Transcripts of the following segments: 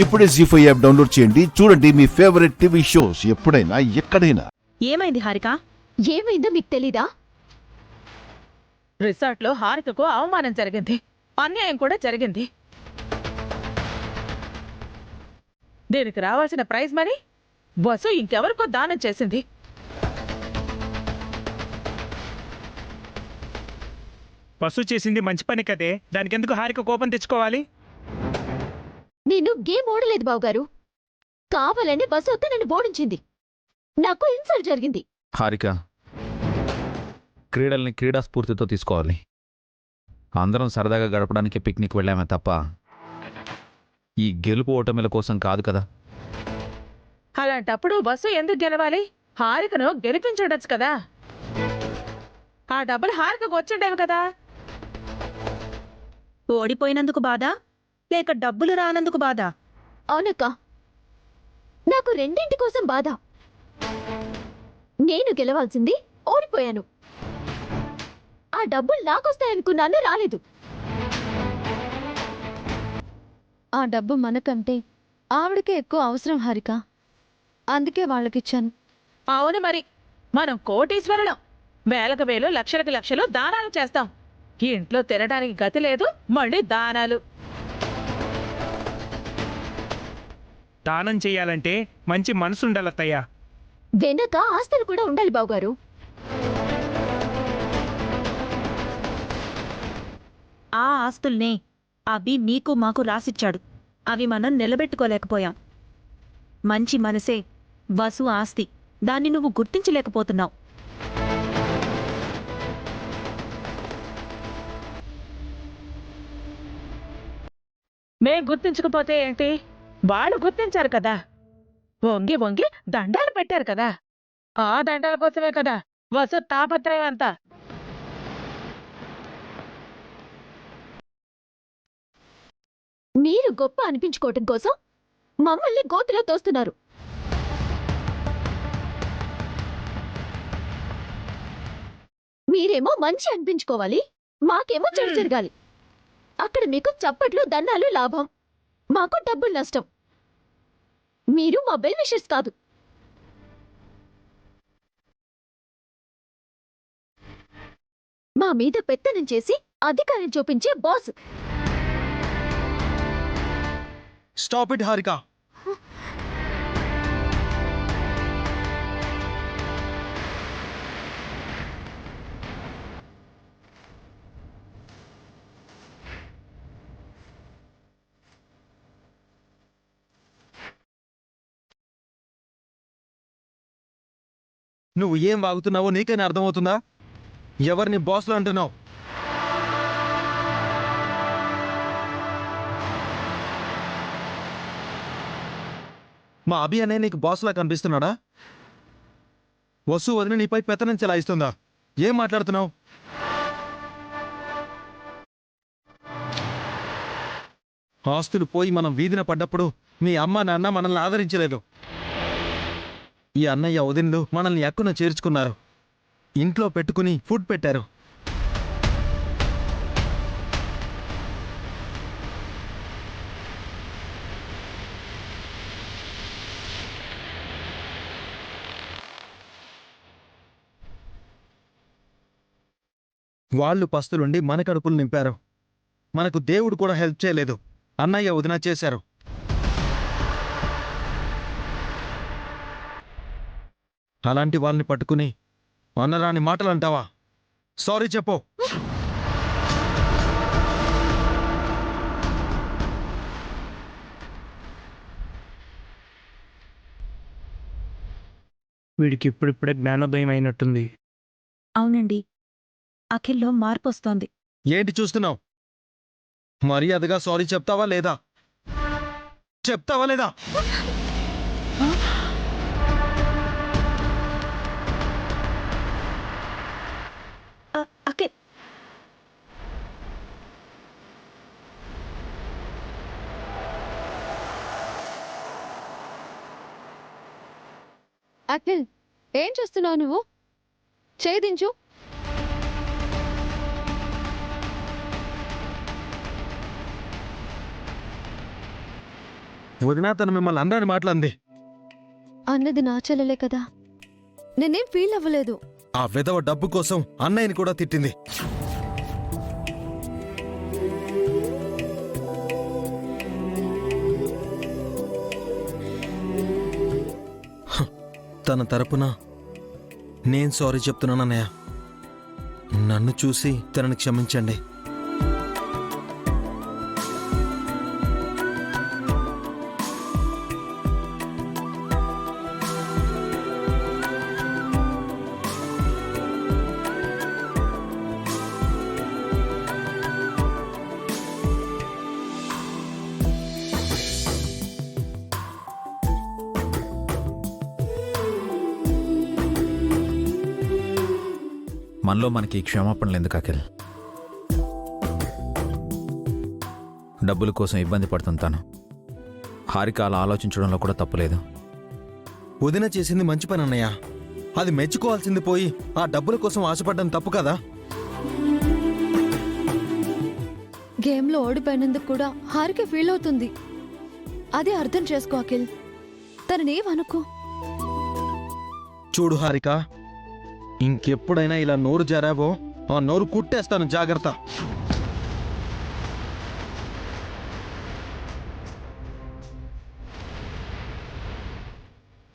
ఇప్పుడే జీ5 app download చేయండి. చూడండి మీ ఫేవరెట్ టీవీ షోస్ ఎప్పుడైనా ఎక్కడైనా. ఏమైంది హారిక? ఏమైందో మీకు తెలీదా? రిసార్ట్లో హారికకు అవమానం జరిగింది, అన్యాయం కూడా జరిగింది. దీనికి రావాల్సిన ప్రైజ్ మనీ వసు ఇంకెవరికో దానం చేసింది. వసు చేసింది మంచి పని కదే, దానికెందుకు హారిక కోపం తెచ్చుకోవాలి? నేను గేమ్ ఓడలేదు బావగారు. కావాలని బస్సు నన్ను ఓడించింది. నాకు ఇన్సల్ట్ జరిగింది. హారిక, క్రీడల్ని క్రీడా స్ఫూర్తితో తీసుకోవాలి. అందరం సరదాగా గడపడానికి పిక్నిక్ వెళ్ళామే తప్ప ఈ గెలుపు ఓటమిల కోసం కాదు కదా. అలాంటప్పుడు బస్సు ఎందుకు గెలవాలి? హారికను గెలిపించుండొచ్చు కదా. ఆ డబ్బులు హారికకు వచ్చిండేవి కదా. ఓడిపోయినందుకు బాధ, లేక డబ్బులు రానందుకు బాధ? అవునక్క, నాకు రెండింటి కోసం బాధ. నేను గెలవాల్సింది, ఓడిపోయాను. ఆ డబ్బులు నాకొస్తాయనుకున్నాను, రాలేదు. ఆ డబ్బు మనకంటే ఆవిడకే ఎక్కువ అవసరం హారిక, అందుకే వాళ్ళకిచ్చాను. అవును మరి, మనం కోటీశ్వరులం. వేలకు వేలు, లక్షలకు లక్షలు దానాలు చేస్తాం. ఇంట్లో తినడానికి గతి లేదు, మళ్ళీ దానాలు. దానం చెయ్యాలంటే మంచి మనసు ఉండాలత్తయ్యా. వెనక ఆస్తులు కూడా ఉండాలి బావగారు. ఆ ఆస్తుల్నే అవి మీకు మాకు రాసిచ్చాడు. అవి మనం నిలబెట్టుకోలేకపోయాం. మంచి మనసే వసు ఆస్తి, దాన్ని నువ్వు గుర్తించలేకపోతున్నావు. మేం గుర్తించకపోతే ఏంటి? వాళ్ళు గుర్తించారు కదా. వంగి వంగి దండాలు పెట్టారు కదా. ఆ దండాల కోసమే కదా వసు తాపత్రయం అంతా. మీరు గొప్ప అనిపించుకోవటం కోసం మమ్మల్ని గోతిలో తోస్తున్నారు. మీరేమో మంచి అనిపించుకోవాలి, మాకేమో చెడు జరగాలి. అక్కడ మీకు చప్పట్లు, దన్నాలు లాభం, మాకు డబ్బులు నష్టం. మీరు మా వెల్ విషర్స్ కాదు. మా మీద పెత్తనం చేసి అధికారం చూపించే బాస్. Stop it Harika. నువ్వు ఏం వాగుతున్నావో నీకైనా అర్థమవుతుందా? ఎవరిని బాస్లో అంటున్నావు? మా అభి అనే నీకు బాస్లా కనిపిస్తున్నాడా? వసు వదిన నీపై పెత్తనం చెలాయిస్తుందా? ఏం మాట్లాడుతున్నావు? ఆస్తులు పోయి మనం వీధిన పడ్డప్పుడు మీ అమ్మ నాన్న మనల్ని ఆదరించలేదు. ఈ అన్నయ్య వదినలు మనల్ని ఎక్కున చేర్చుకున్నారు, ఇంట్లో పెట్టుకుని ఫుడ్ పెట్టారు. వాళ్ళు పస్తులుండి మన కడుపులు నింపారు. మనకు దేవుడు కూడా హెల్ప్ చేయలేదు, అన్నయ్య వదిన చేశారు. అలాంటి వాళ్ళని పట్టుకుని అన్నరాని మాటలు అంటావా? సారీ చెప్పు. వీడికి ఇప్పుడిప్పుడే జ్ఞానోదయం అయినట్టుంది. అవునండి, అఖిల్లో మార్పు వస్తోంది. ఏంటి చూస్తున్నావు? మర్యాదగా సారీ చెప్తావా లేదా? చెప్తావా లేదా? అఖిల్, అఖిల్, ఏం చేస్తున్నావు నువ్వు? చేదించు. వదినా తను మిమ్మల్ని అందరని మాట్లాడింది. అన్నది నా చెల్లెలే కదా, నేనేం ఫీల్ అవ్వలేదు. ఆ విధవ డబ్బు కోసం అన్నయ్యని కూడా తిట్టింది. హ, తన తరపున నేను సారీ చెప్తున్నాను అన్నయ్య. నన్ను చూసి తనని క్షమించండి. మనలో మనకి క్షమాపణలు ఎందుకు అఖిల్? డబ్బుల కోసం ఇబ్బంది పడుతుంటాను. హారిక అలా ఆలోచించడంలో కూడా తప్పులేదు. వదిన చేసింది మంచి పని అన్నయ్య. అది మెచ్చుకోవాల్సింది పోయి ఆ డబ్బుల కోసం ఆశపడ్డం తప్పు కదా. గేమ్లో ఓడిపోయినందుకు కూడా హారిక ఫీల్ అవుతుంది. అదే అర్థం చేసుకో అఖిల్, తననేమనుకో. చూడు హారిక, ఇంకెప్పుడైనా ఇలా నోరు జారావో ఆ నోరు కుట్టేస్తాను, జాగ్రత్త.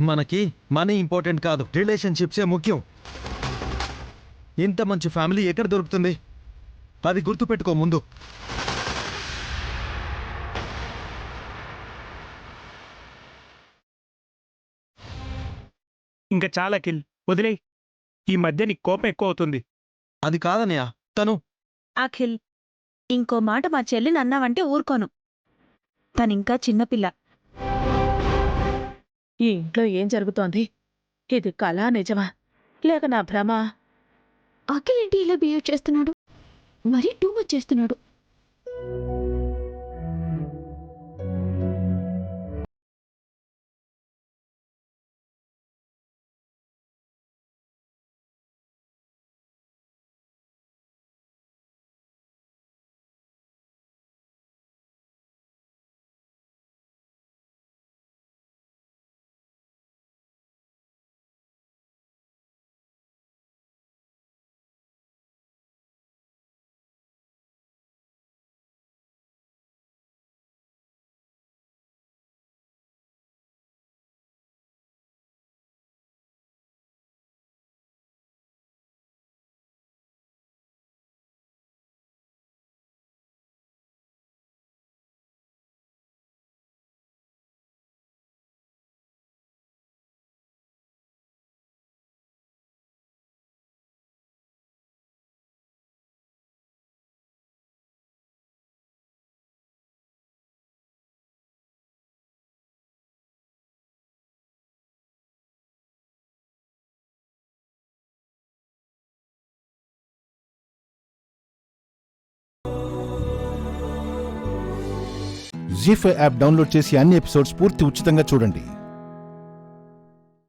మనకి మనీ ఇంపార్టెంట్ కాదు, రిలేషన్షిప్సే ముఖ్యం. ఇంత మంచి ఫ్యామిలీ ఎక్కడ దొరుకుతుంది? అది గుర్తుపెట్టుకో ముందు. ఇంకా చాలా అఖిల్, వదిలేయ్. ఈ మధ్య నీకు కోపం ఎక్కువ అవుతుంది. అది కాదన్నయ్య, తను అఖిల్, ఇంకో మాట మా చెల్లిని అన్నావంటే ఊరుకోను. తనింకా చిన్నపిల్ల. ఈ ఇంట్లో ఏం జరుగుతోంది? ఇది కళా నిజమా లేక నా భ్రమ? అఖిల్ ఏంటి ఇలా బిహేవ్ చేస్తున్నాడు? మరీ టూ మచ్ చేస్తున్నాడు. జీ5 యాప్ డౌన్లోడ్ చేసి అన్ని ఎపిసోడ్స్ పూర్తి ఉచితంగా చూడండి.